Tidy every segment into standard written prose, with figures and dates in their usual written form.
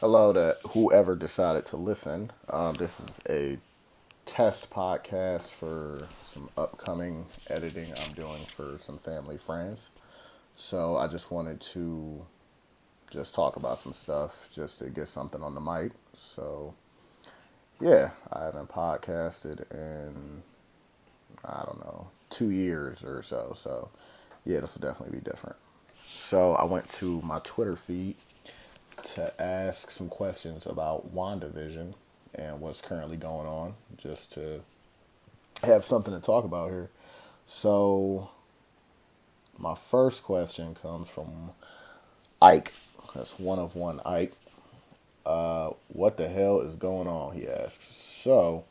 Hello to whoever decided to listen. This is a test podcast for some upcoming editing I'm doing for some family friends. So I just wanted to just talk about some stuff just to get something on the mic. So yeah, I haven't podcasted in I don't know 2 years or so. So yeah, this will definitely be different. So I went to my Twitter feed to ask some questions about WandaVision and what's currently going on, just to have something to talk about here. So, my first question comes from Ike. That's one of one Ike. What the hell is going on? He asks. So,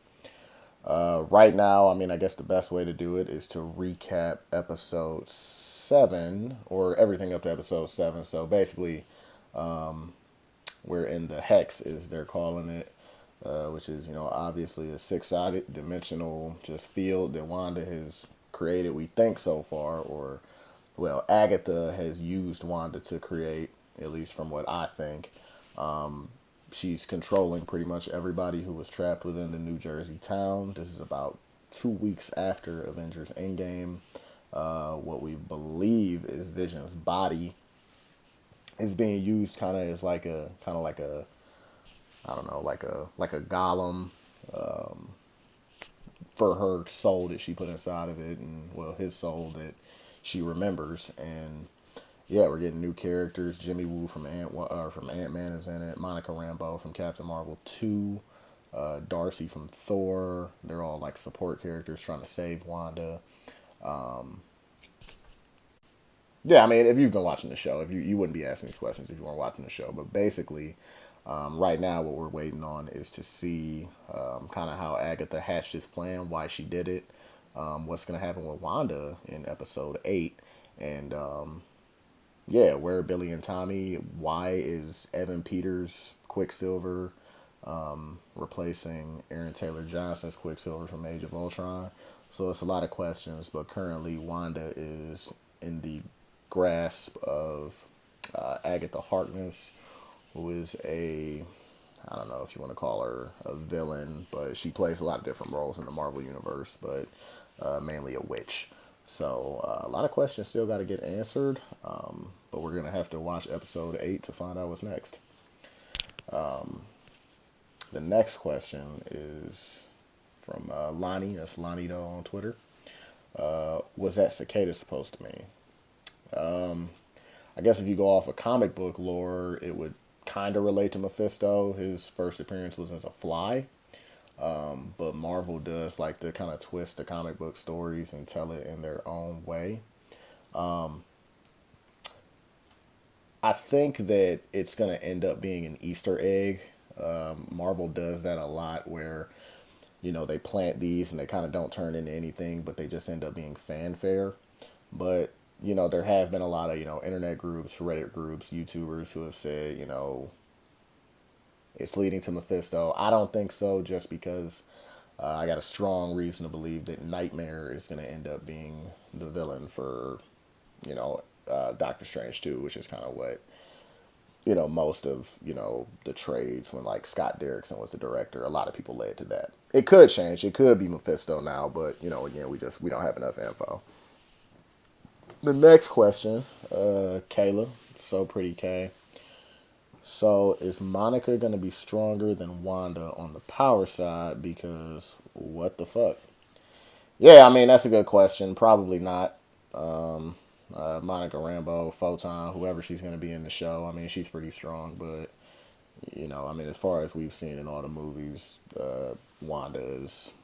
right now, I mean, I guess the best way to do it is to recap episode 7, or everything up to episode 7. So, basically, we're in the hex, as they're calling it, which is, obviously a six-sided dimensional just field that Wanda has created, we think so far, or, well, Agatha has used Wanda to create, at least from what I think. She's controlling pretty much everybody who was trapped within the New Jersey town. This is about 2 weeks after Avengers Endgame. What we believe is Vision's body is being used kind of like a I don't know, like a golem for her soul that she put inside of it, and well, his soul that she remembers. And yeah, we're getting new characters. Jimmy Woo from Ant Man is in it. Monica Rambeau from Captain Marvel 2. Darcy from Thor. They're all like support characters trying to save Wanda. Yeah, I mean, if you've been watching the show, if you wouldn't be asking these questions if you weren't watching the show. But basically, right now, what we're waiting on is to see kind of how Agatha hatched this plan, why she did it, what's going to happen with Wanda in episode 8, and yeah, where are Billy and Tommy? Why is Evan Peters Quicksilver replacing Aaron Taylor Johnson's Quicksilver from Age of Ultron? So it's a lot of questions, but currently Wanda is in the grasp of Agatha Harkness, who is I don't know if you want to call her a villain, but she plays a lot of different roles in the Marvel Universe, but mainly a witch. So a lot of questions still got to get answered, but we're going to have to watch episode 8 to find out what's next. The next question is from Lonnie. That's Lonnie Doe on Twitter. Was that cicada supposed to mean? I guess if you go off of comic book lore, it would kind of relate to Mephisto. His first appearance was as a fly, but Marvel does like to kind of twist the comic book stories and tell it in their own way. I think that it's going to end up being an Easter egg. Marvel does that a lot where, they plant these and they kind of don't turn into anything, but they just end up being fanfare. But, there have been a lot of, internet groups, Reddit groups, YouTubers who have said, it's leading to Mephisto. I don't think so, just because I got a strong reason to believe that Nightmare is going to end up being the villain for, Doctor Strange too, which is kind of what, most of, the trades when like Scott Derrickson was the director, a lot of people led to that. It could change. It could be Mephisto now, but, again, we don't have enough info. The next question, Kayla, so pretty K. So is Monica gonna be stronger than Wanda on the power side? Because what the fuck? Yeah, I mean that's a good question. Probably not. Monica Rambeau, Photon, whoever she's gonna be in the show. I mean she's pretty strong, but I mean as far as we've seen in all the movies, Wanda is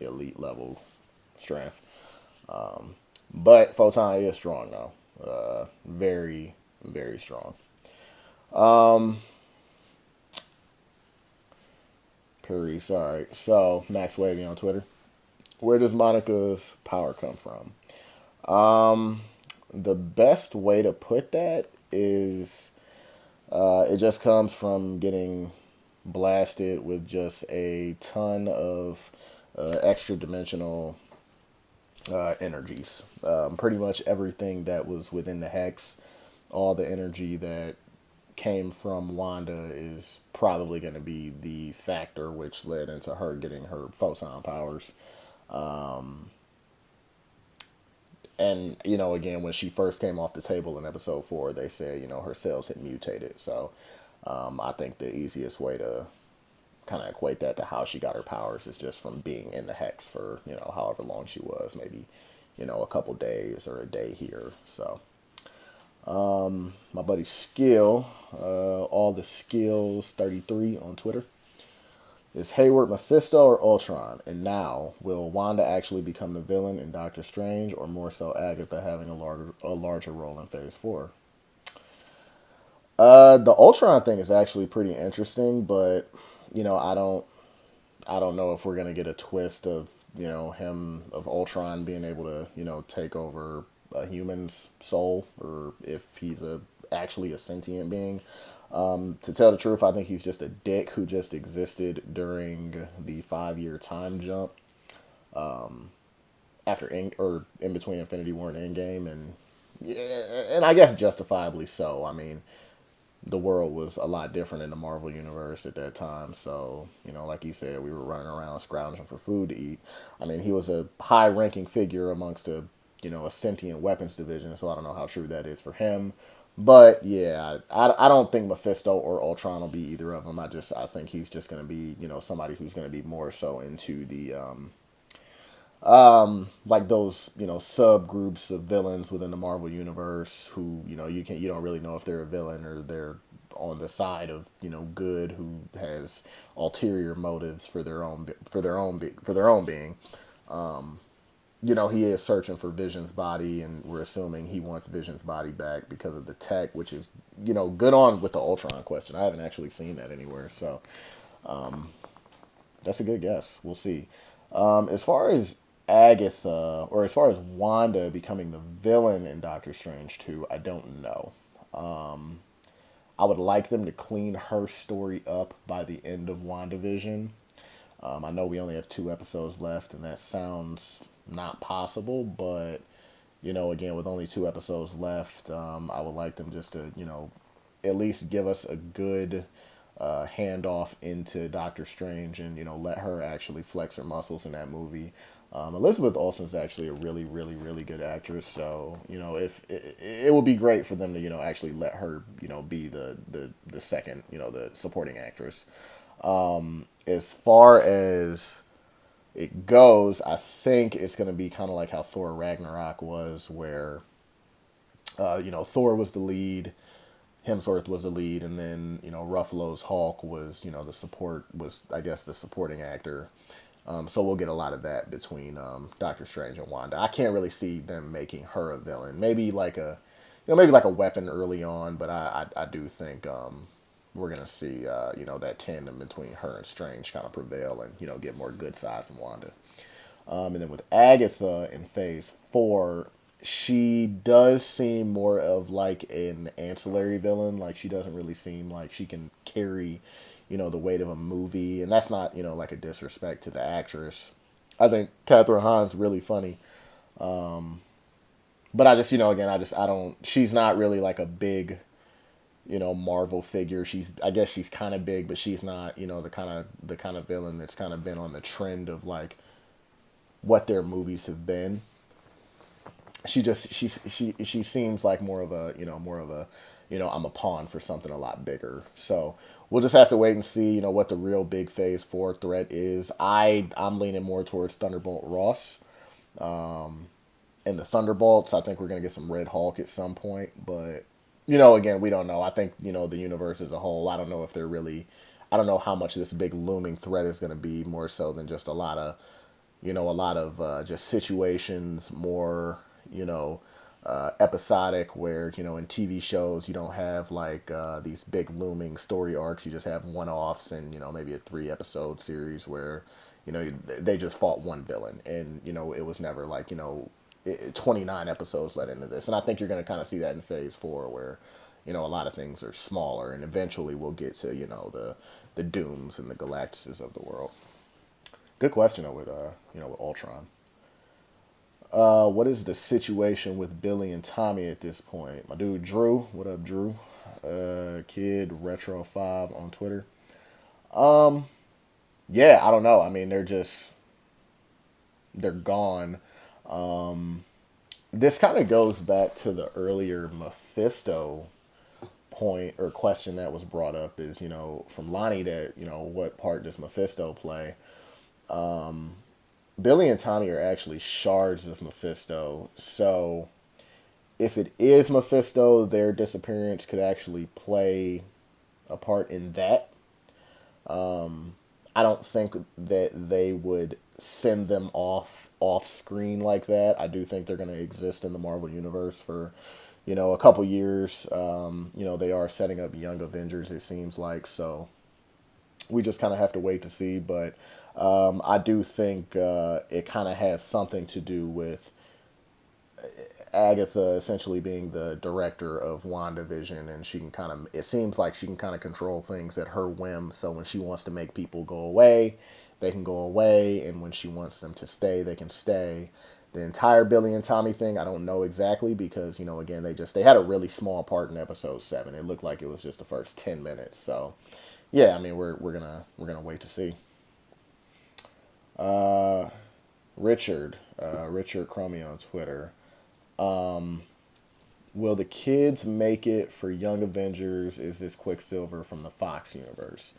elite level strength. But Photon is strong though. Very very strong. Perry, sorry. So Max Wavy on Twitter. Where does Monica's power come from? The best way to put that is it just comes from getting blasted with just a ton of extra dimensional energies. Pretty much everything that was within the hex, all the energy that came from Wanda is probably going to be the factor which led into her getting her photon powers. And again, when she first came off the table in episode 4, they said her cells had mutated. So I think the easiest way to kind of equate that to how she got her powers is just from being in the hex for however long she was, maybe a couple days or a day here. So my buddy Skill, all the Skills 33 on Twitter, is Hayward Mephisto or Ultron? And now, will Wanda actually become the villain in Doctor Strange, or more so Agatha having a larger role in Phase 4? The Ultron thing is actually pretty interesting, but I don't know if we're gonna get a twist of of Ultron being able to take over a human's soul, or if he's actually a sentient being. To tell the truth, I think he's just a dick who just existed during the 5-year time jump in between Infinity War and Endgame, and yeah, and I guess justifiably so. I mean, the world was a lot different in the Marvel universe at that time. So, like you said, we were running around scrounging for food to eat. I mean, he was a high-ranking figure amongst a sentient weapons division. So I don't know how true that is for him. But yeah, I don't think Mephisto or Ultron will be either of them. I think he's just going to be somebody who's going to be more so into the like those subgroups of villains within the Marvel universe who you don't really know if they're a villain or they're on the side of good, who has ulterior motives for their own being. He is searching for Vision's body, and we're assuming he wants Vision's body back because of the tech, which is good on with the Ultron question. I haven't actually seen that anywhere, so that's a good guess. We'll see. As far as Agatha, or as far as Wanda becoming the villain in Doctor Strange 2, I don't know. I would like them to clean her story up by the end of WandaVision. I know we only have 2 episodes left, and that sounds not possible, but again, with only 2 episodes left, I would like them just to at least give us a good handoff into Doctor Strange, and let her actually flex her muscles in that movie. Elizabeth Olsen's actually a really, really, really good actress, so if it would be great for them to actually let her be the second the supporting actress. As far as it goes, I think it's going to be kind of like how Thor Ragnarok was, where Thor was the lead, Hemsworth was the lead, and then Ruffalo's Hulk was I guess the supporting actor. So we'll get a lot of that between Doctor Strange and Wanda. I can't really see them making her a villain. Maybe like a weapon early on, but I do think we're gonna see that tandem between her and Strange kind of prevail, and get more good side from Wanda. And then with Agatha in Phase 4, she does seem more of like an ancillary villain. Like, she doesn't really seem like she can carry, the weight of a movie. And that's not, like a disrespect to the actress. I think Catherine Hahn's really funny. But I just, again, I don't, she's not really like a big, Marvel figure. I guess she's kind of big, but she's not, the kind of villain that's kind of been on the trend of like what their movies have been. She seems like more of a I'm a pawn for something a lot bigger. So we'll just have to wait and see what the real big Phase 4 threat is. I'm leaning more towards Thunderbolt Ross. And the Thunderbolts, I think we're gonna get some Red Hulk at some point, but again, we don't know. I think the universe as a whole, I don't know how much this big looming threat is going to be, more so than just a lot of just situations, more episodic, where in TV shows you don't have like these big looming story arcs. You just have one-offs, and maybe a 3-episode series where they just fought one villain, and it was never like 29 episodes led into this. And I think you're going to kind of see that in Phase 4, where a lot of things are smaller, and eventually we'll get to the Dooms and the Galactuses of the world. Good question though with Ultron. What is the situation with Billy and Tommy at this point? My dude Drew, what up, Drew? Kid Retro 5 on Twitter. Um, yeah, I don't know. I mean, they're gone. Um, this kind of goes back to the earlier Mephisto point or question that was brought up is, from Lonnie that, what part does Mephisto play? Billy and Tommy are actually shards of Mephisto. So if it is Mephisto, their disappearance could actually play a part in that. I don't think that they would send them off screen like that. I do think they're going to exist in the Marvel universe for, a couple years. They are setting up Young Avengers, it seems like, so we just kind of have to wait to see. But I do think it kind of has something to do with Agatha essentially being the director of WandaVision, and it seems like she can kind of control things at her whim. So when she wants to make people go away, they can go away, and when she wants them to stay, they can stay. The entire Billy and Tommy thing, I don't know exactly because, again, they had a really small part in episode 7. It looked like it was just the first 10 minutes. So, yeah, I mean, we're gonna wait to see. Uh, Richard Chromie on Twitter. Will the kids make it for Young Avengers? Is this Quicksilver from the Fox universe?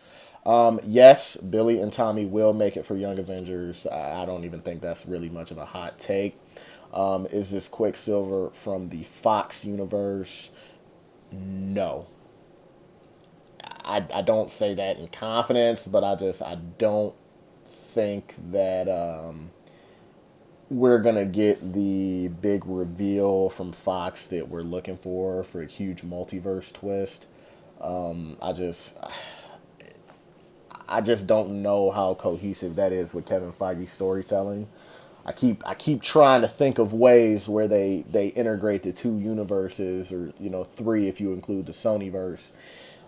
Yes, Billy and Tommy will make it for Young Avengers. I don't even think that's really much of a hot take. Is this Quicksilver from the Fox universe? No. I don't say that in confidence, but I don't think that we're gonna get the big reveal from Fox that we're looking for a huge multiverse twist. I just I just don't know how cohesive that is with Kevin Feige's storytelling. I keep trying to think of ways where they integrate the two universes, or three if you include the Sonyverse.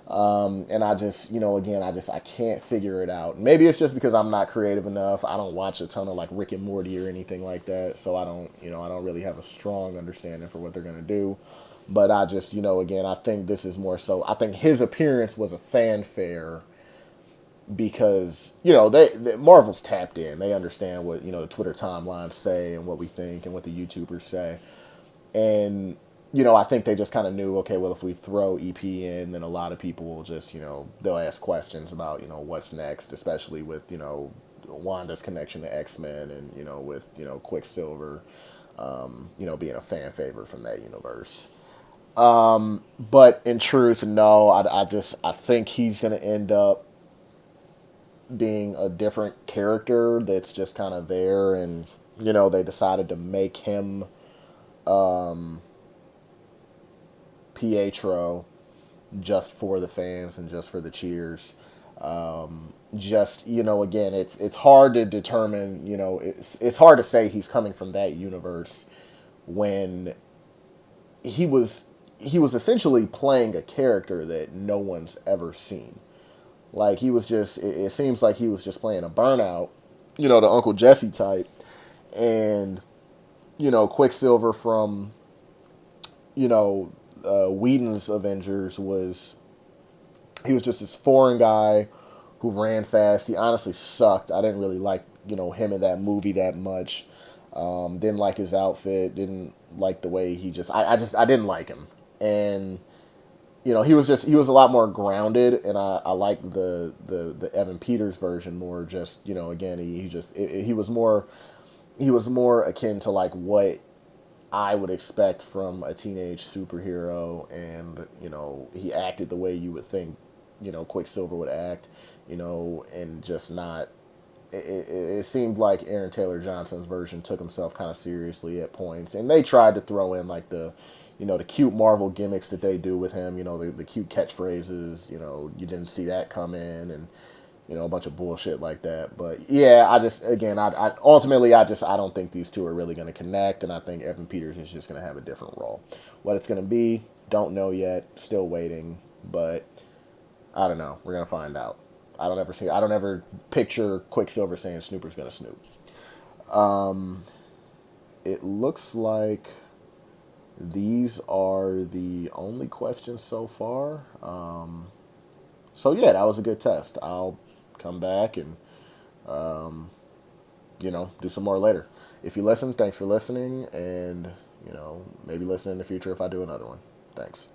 And I just, again, I can't figure it out. Maybe it's just because I'm not creative enough. I don't watch a ton of like Rick and Morty or anything like that, so I don't really have a strong understanding for what they're gonna do. But I just, again, I think this is more so. I think his appearance was a fanfare because Marvel's tapped in. They understand what the Twitter timelines say and what we think and what the YouTubers say, and I think they just kind of knew, okay, well, if we throw EP in, then a lot of people will just, they'll ask questions about, what's next, especially with, Wanda's connection to X-Men and, with, Quicksilver, being a fan favorite from that universe. But in truth, no, I think he's going to end up being a different character that's just kind of there. And, they decided to make him Pietro just for the fans and just for the cheers. Just again, it's hard to determine. It's hard to say he's coming from that universe when he was he was essentially playing a character that no one's ever seen. Like he was just, it seems like he was just playing a burnout, the Uncle Jesse type, and Quicksilver from Whedon's Avengers he was just this foreign guy who ran fast. He honestly sucked. I didn't really like him in that movie that much. Didn't like his outfit. Didn't like the way he just. I didn't like him, and he was a lot more grounded, and I like the Evan Peters version more. Just again, he was more akin to like what I would expect from a teenage superhero, and he acted the way you would think Quicksilver would act, and just not. It seemed like Aaron Taylor Johnson's version took himself kind of seriously at points, and they tried to throw in like the cute Marvel gimmicks that they do with him, the cute catchphrases, you didn't see that come in, and a bunch of bullshit like that. But yeah, I ultimately I don't think these two are really going to connect, and I think Evan Peters is just going to have a different role. What it's going to be, don't know yet, still waiting, but I don't know. We're going to find out. I don't ever picture Quicksilver saying Snooper's going to snoop. It looks like these are the only questions so far. So yeah, that was a good test. I'll come back and do some more later. If you listen, thanks for listening, and maybe listen in the future if I do another one. Thanks.